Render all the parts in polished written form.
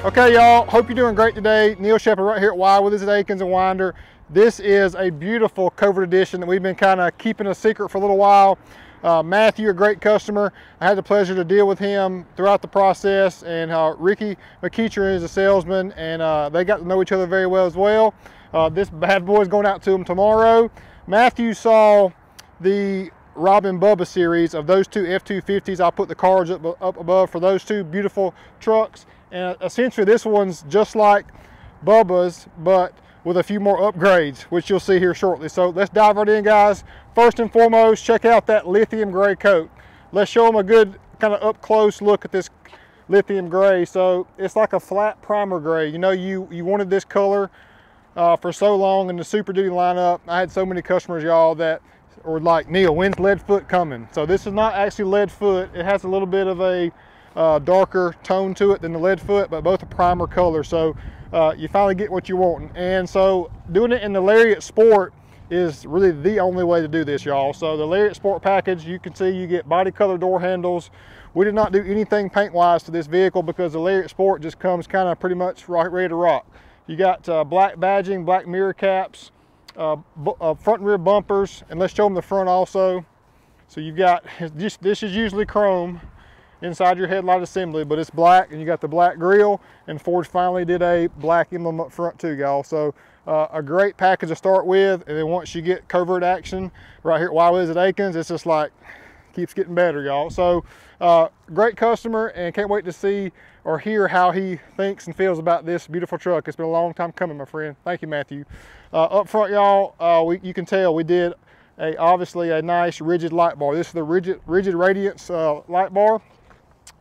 Okay, y'all, hope you're doing great today. Nsheppard right here at Willies at Akins and Winder. This is a beautiful Covert edition that we've been kind of keeping a secret for a little while. Matthew, a great customer. I had the pleasure to deal with him throughout the process, and Ricky McKeecher is a salesman, and they got to know each other very well as well. This bad boy is going out to him tomorrow. Matthew saw the Rob and Bubba series of those two F250s. I'll put the cards up above for those two beautiful trucks. And essentially this one's just like Bubba's, but with a few more upgrades, which you'll see here shortly. So let's dive right in, guys. First and foremost, check out that lithium gray coat. Let's show them a good kind of up close look at this lithium gray. So it's like a flat primer gray. You know, you wanted this color for so long in the Super Duty lineup. I had so many customers, y'all, that were like, Neil, when's lead foot coming? So this is not actually lead foot. It has a little bit of a darker tone to it than the lead foot, but both a primer color. So you finally get what you want. And so doing it in the Lariat Sport is really the only way to do this, y'all. So the Lariat Sport package, you can see you get body color door handles. We did not do anything paint wise to this vehicle because the Lariat Sport just comes kind of pretty much ready to rock. You got black badging, black mirror caps, front and rear bumpers, and let's show them the front also. So you've got, this is usually chrome inside your headlight assembly, but it's black, and you got the black grille, and Ford finally did a black emblem up front too, y'all. So a great package to start with, and then once you get Covert action right here at Willies at Akins, it's just like keeps getting better, y'all. So great customer, and can't wait to see or hear how he thinks and feels about this beautiful truck. It's been a long time coming, my friend. Thank you, Matthew. Up front, y'all, you can tell we did obviously a nice rigid light bar. This is the rigid radiance light bar.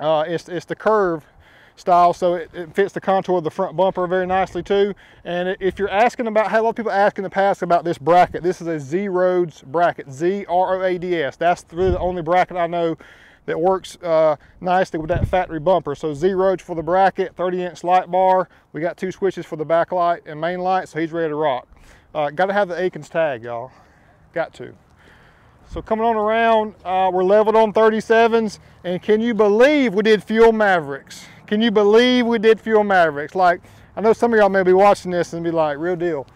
It's the curve style, so it fits the contour of the front bumper very nicely too. And if you're asking about, I had a lot of people ask in the past about this bracket. This is a Z-Roads bracket, Z-R-O-A-D-S. That's really the only bracket I know that works nicely with that factory bumper. So Z-Roads for the bracket, 30-inch light bar. We got two switches for the backlight and main light, so he's ready to rock. Got to have the Akins tag, y'all. Got to. So coming on around, we're leveled on 37s, and can you believe we did fuel Mavericks? Can you believe we did fuel Mavericks? Like, I know some of y'all may be watching this and be like, real deal.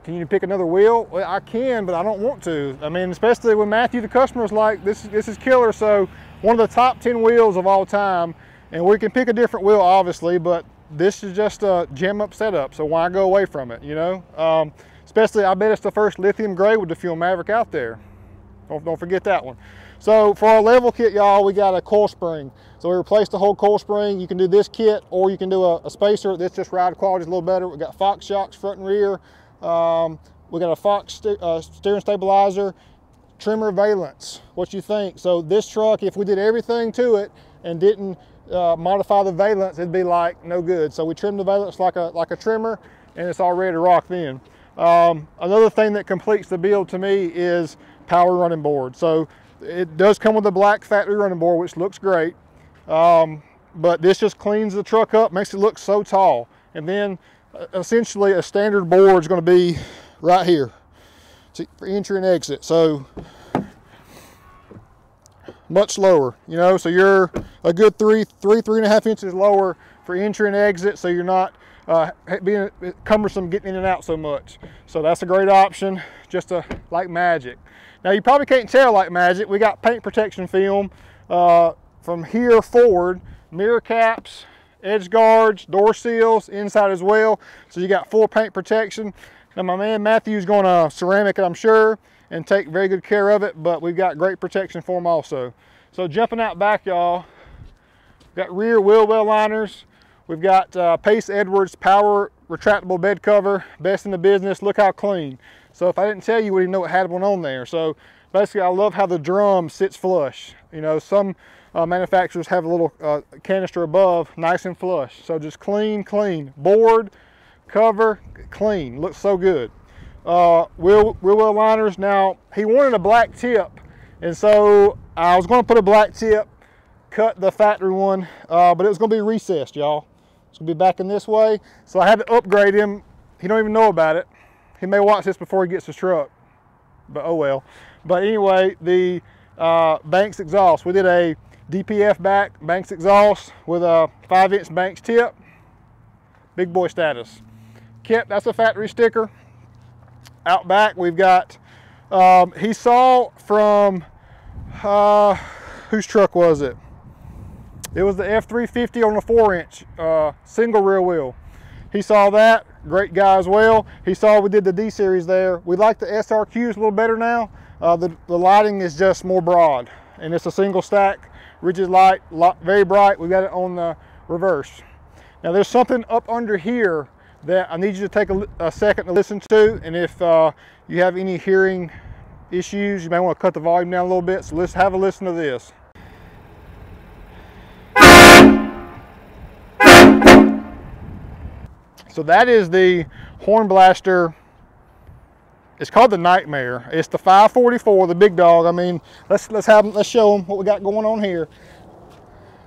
Can you pick another wheel? Well, I can, but I don't want to. I mean, especially when Matthew, the customer, is like, this is killer. So one of the top 10 wheels of all time, and we can pick a different wheel, obviously, but this is just a gem up setup, so why go away from it, you know? Especially, I bet it's the first lithium gray with the fuel Maverick out there. Don't forget that one. So for our level kit, y'all, we got a coil spring. So we replaced the whole coil spring. You can do this kit, or you can do a spacer. This just ride quality is a little better. We got Fox shocks front and rear. We got a Fox steering stabilizer, trimmer valence. What you think? So this truck, if we did everything to it and didn't modify the valence, it'd be like no good. So we trimmed the valence like a trimmer, and it's all ready to rock then. Another thing that completes the build to me is power running board. So it does come with a black factory running board, which looks great. But this just cleans the truck up, makes it look so tall. And then essentially a standard board is going to be right here for entry and exit. So much lower, you know, so you're a good three and a half inches lower for entry and exit, so you're not being cumbersome getting in and out so much. So that's a great option, just like magic. Now you probably can't tell like magic. We got paint protection film from here forward, mirror caps, edge guards, door seals, inside as well. So you got full paint protection. Now my man Matthew's gonna ceramic it, I'm sure, and take very good care of it, but we've got great protection for him also. So jumping out back, y'all, got rear wheel well liners. We've got Pace Edwards power retractable bed cover, best in the business. Look how clean. So if I didn't tell you, we didn't know it had one on there. So basically, I love how the drum sits flush. You know, some manufacturers have a little canister above, nice and flush. So just clean. Board, cover, clean. Looks so good. Wheel well liners. Now, he wanted a black tip, and so I was going to put a black tip, cut the factory one, but it was going to be recessed, y'all. It's going to be back in this way, so I had to upgrade him. He don't even know about it. He may watch this before he gets his truck, but oh well. But anyway, the Banks exhaust, we did a DPF back, Banks exhaust with a 5-inch Banks tip. Big boy status. Kip, that's a factory sticker. Out back we've got, he saw from, whose truck was it? It was the F250 on the 4-inch, single rear wheel. He saw that, great guy as well. He saw we did the D series there. We like the SRQs a little better now. The lighting is just more broad, and it's a single stack, rigid light, very bright. We got it on the reverse. Now there's something up under here that I need you to take a second to listen to, and if you have any hearing issues, you may want to cut the volume down a little bit, so let's have a listen to this. So that is the horn blaster. It's called the Nightmare. It's the 544, the big dog. I mean, let's show them what we got going on here.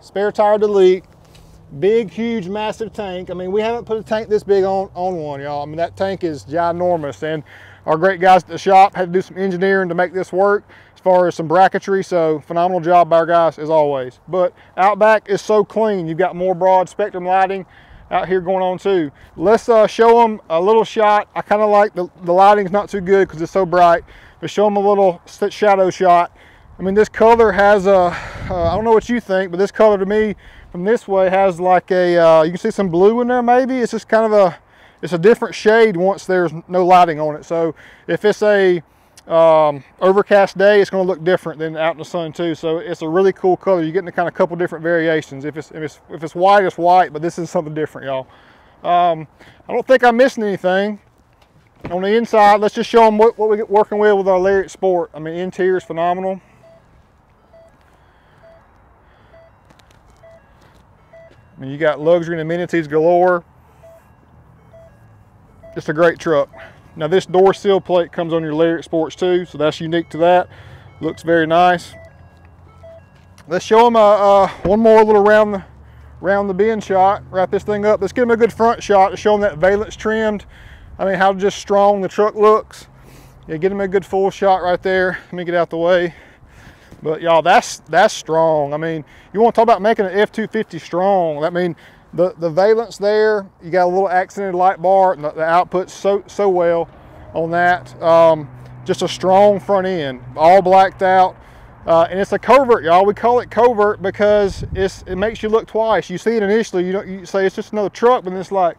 Spare tire delete, big, huge, massive tank. I mean, we haven't put a tank this big on one, y'all. I mean, that tank is ginormous, and our great guys at the shop had to do some engineering to make this work as far as some bracketry, so phenomenal job by our guys as always. But out back is so clean. You've got more broad spectrum lighting out here going on too. Let's show them a little shot. I kind of like the lighting's not too good because it's so bright, but show them a little shadow shot. I mean, this color has a, I don't know what you think, but this color to me from this way has like a, you can see some blue in there maybe. It's just kind of it's a different shade once there's no lighting on it. So if it's a overcast day, it's going to look different than out in the sun too. So it's a really cool color. You're getting a kind of couple different variations. If it's white, it's white, but this is something different, y'all. I don't think I'm missing anything. On the inside, let's just show them what we get working with our Lariat Sport. I mean, interior is phenomenal. I mean, you got luxury and amenities galore. It's a great truck. Now this door seal plate comes on your Lariat Sports too, so that's unique to that. Looks very nice. Let's show them one more little round the bend shot. Wrap this thing up. Let's give them a good front shot to show them that valence trimmed. I mean, how just strong the truck looks. Yeah, get them a good full shot right there. Let me get out the way. But y'all, that's strong. I mean, you want to talk about making an F250 strong. I mean, the valence there, you got a little accented light bar, and the output's so well on that. Just a strong front end, all blacked out. And it's a Covert, y'all. We call it Covert because it makes you look twice. You see it initially, you say it's just another truck, but then it's like,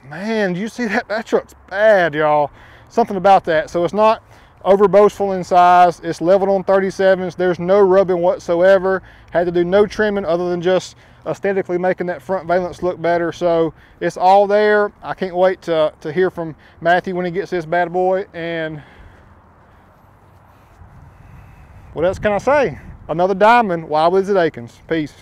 man, you see that truck's bad, y'all. Something about that. So it's not over boastful in size. It's leveled on 37s. There's no rubbing whatsoever. Had to do no trimming other than just aesthetically making that front valence look better. So it's all there. I can't wait to hear from Matthew when he gets this bad boy. And what else can I say? Another diamond. Willies at Akins. Peace.